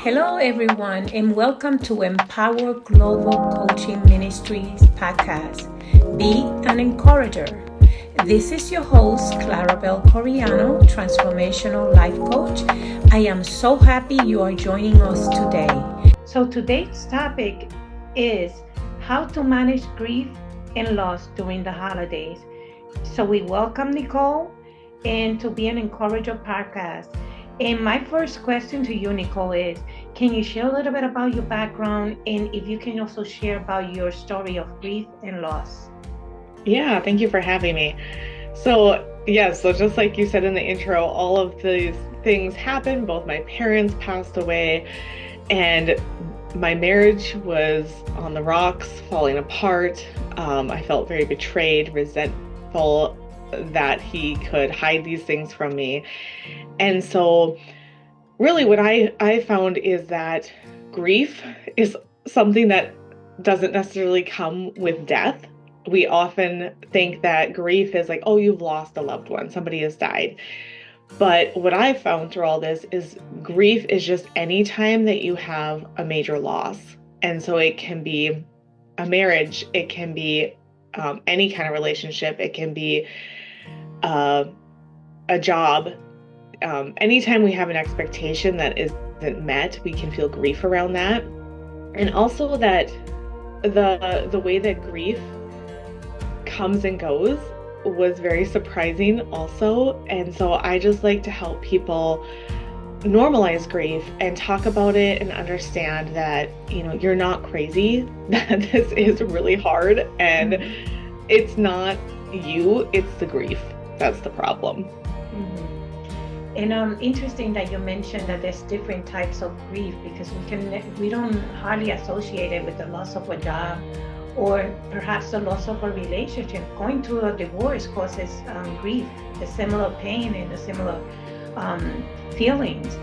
Hello, everyone, and welcome to Empower Global Coaching Ministries podcast. Be an encourager. This is your host, Clarabel Coriano, transformational life coach. I am so happy you are joining us today. So today's topic is how to manage grief and loss during the holidays. So we welcome Nicole and to Be an Encourager podcast. And my first question to you, Nicole, is can you share a little bit about your background and if you can also share about your story of grief and loss? Yeah, thank you for having me. So just like you said in the intro, all of these things happened. Both my parents passed away and my marriage was on the rocks, falling apart. I felt very betrayed, resentful that he could hide these things from me. And so really what I found is that grief is something that doesn't necessarily come with death. We often think that grief is like, oh, you've lost a loved one, somebody has died. But what I've found through all this is grief is just any time that you have a major loss. And so it can be a marriage, it can be any kind of relationship, it can be a job. Anytime we have an expectation that isn't met, we can feel grief around that. And also that the way that grief comes and goes was very surprising also. And so I just like to help people normalize grief and talk about it and understand that, you're not crazy, that this is really hard and it's not you, it's the grief. That's the problem. Mm-hmm. And interesting that you mentioned that there's different types of grief because we don't hardly associate it with the loss of a job or perhaps the loss of a relationship. Going through a divorce causes grief, the similar pain and the similar feelings.